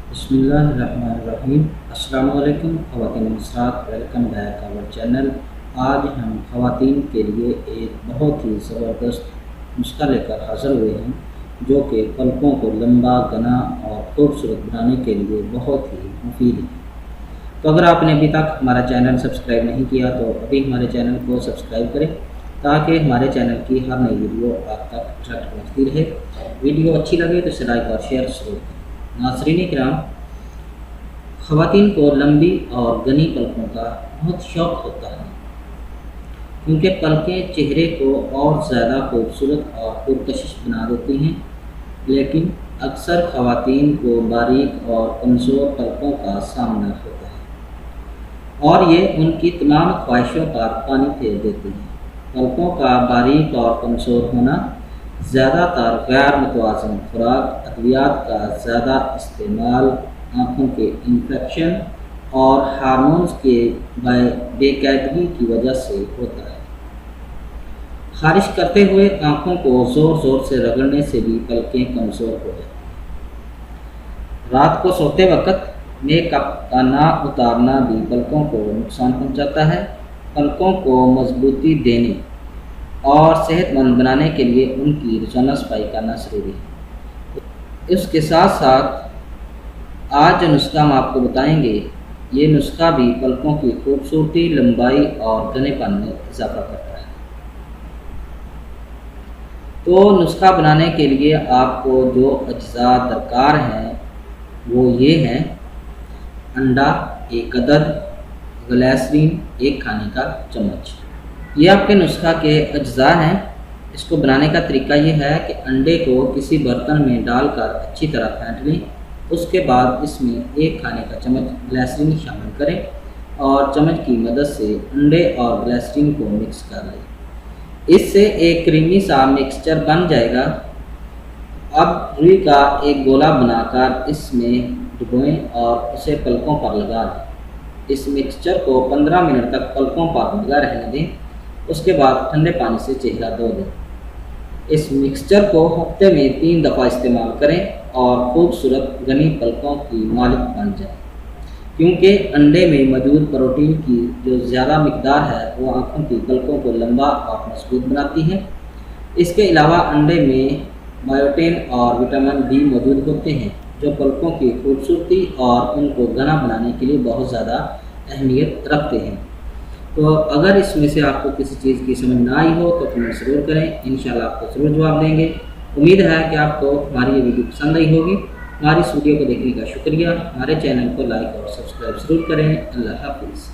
बिस्मिल्लाहिर्रहमानिर्रहीम। अस्सलाम वालेकुम ख़वातीन हज़रात, वेलकम बैक आवर चैनल। आज हम ख़वातीन के लिए एक बहुत ही ज़बरदस्त नुस्खा लेकर हाज़िर हुए हैं जो कि पलकों को लंबा, घना और खूबसूरत बनाने के लिए बहुत ही मुफीद है। तो अगर आपने अभी तक हमारा चैनल सब्सक्राइब नहीं किया तो अभी हमारे चैनल को सब्सक्राइब करें ताकि हमारे चैनल की हर नई वीडियो आप तक डायरेक्ट पहुँचती रहे। वीडियो अच्छी लगे तो इसे लाइक और शेयर ज़रूर करें। नाज़रीन किराम, ख़वातीन को लंबी और घनी पलकों का बहुत शौक़ होता है क्योंकि पलकें चेहरे को और ज़्यादा खूबसूरत और पुरकशिश बना देती हैं, लेकिन अक्सर ख़वातीन को बारीक और कमज़ोर पलकों का सामना होता है और ये उनकी तमाम ख्वाहिशों पर पानी फेर देती हैं। पलकों का बारीक और कमज़ोर होना ज़्यादातर गैर मुतवाज़न खुराक, अद्वियात का ज़्यादा इस्तेमाल, आँखों के इन्फेक्शन और हार्मोन्स के बेकायदगी की वजह से होता है। ख़ारिश करते हुए आँखों को ज़ोर ज़ोर से रगड़ने से भी पलकें कमज़ोर हो जाती हैं। रात को सोते वक्त मेकअप का ना उतारना भी पलकों को नुकसान पहुँचाता है। पलकों को मजबूती देने और सेहतमंद बनाने के लिए उनकी रोज़ाना सफाई करना ज़रूरी है। इसके साथ साथ आज जो नुस्खा हम आपको बताएंगे, ये नुस्खा भी पलकों की खूबसूरती, लंबाई और घनेपन में इजाफा करता है। तो नुस्खा बनाने के लिए आपको जो अज्जा दरकार हैं वो ये हैं: अंडा 1 अदद, ग्लिसरीन 1 खाने का चम्मच। ये आपके नुस्खा के अज्जा हैं। इसको बनाने का तरीका ये है कि अंडे को किसी बर्तन में डालकर अच्छी तरह फेंट लें। उसके बाद इसमें 1 खाने का चम्मच ग्लिसरीन शामिल करें और चम्मच की मदद से अंडे और ग्लिसरीन को मिक्स कर लें। इससे एक क्रीमी सा मिक्सचर बन जाएगा। अब रुई का एक गोला बनाकर इसमें डुबोएं और उसे पलकों पर लगा दें। इस मिक्सचर को 15 मिनट तक पलकों पर लगा रहने दें। उसके बाद ठंडे पानी से चेहरा धो दें। इस मिक्सचर को हफ्ते में 3 दफ़ा इस्तेमाल करें और खूबसूरत घनी पलकों की मालिक बन जाए, क्योंकि अंडे में मौजूद प्रोटीन की जो ज़्यादा मिकदार है वो आँखों की पलकों को लंबा और मजबूत बनाती है। इसके अलावा अंडे में बायोटिन और विटामिन बी मौजूद होते हैं जो पलकों की खूबसूरती और उनको घना बनाने के लिए बहुत ज़्यादा अहमियत रखते हैं। तो अगर इसमें से आपको किसी चीज़ की समझ ना आई हो तो कमेंट ज़रूर करें, इंशाल्लाह आपको ज़रूर जवाब देंगे। उम्मीद है कि आपको हमारी ये वीडियो पसंद आई होगी। हमारी इस वीडियो को देखने का शुक्रिया। हमारे चैनल को लाइक और सब्सक्राइब ज़रूर करें। अल्लाह हाफ़िज़।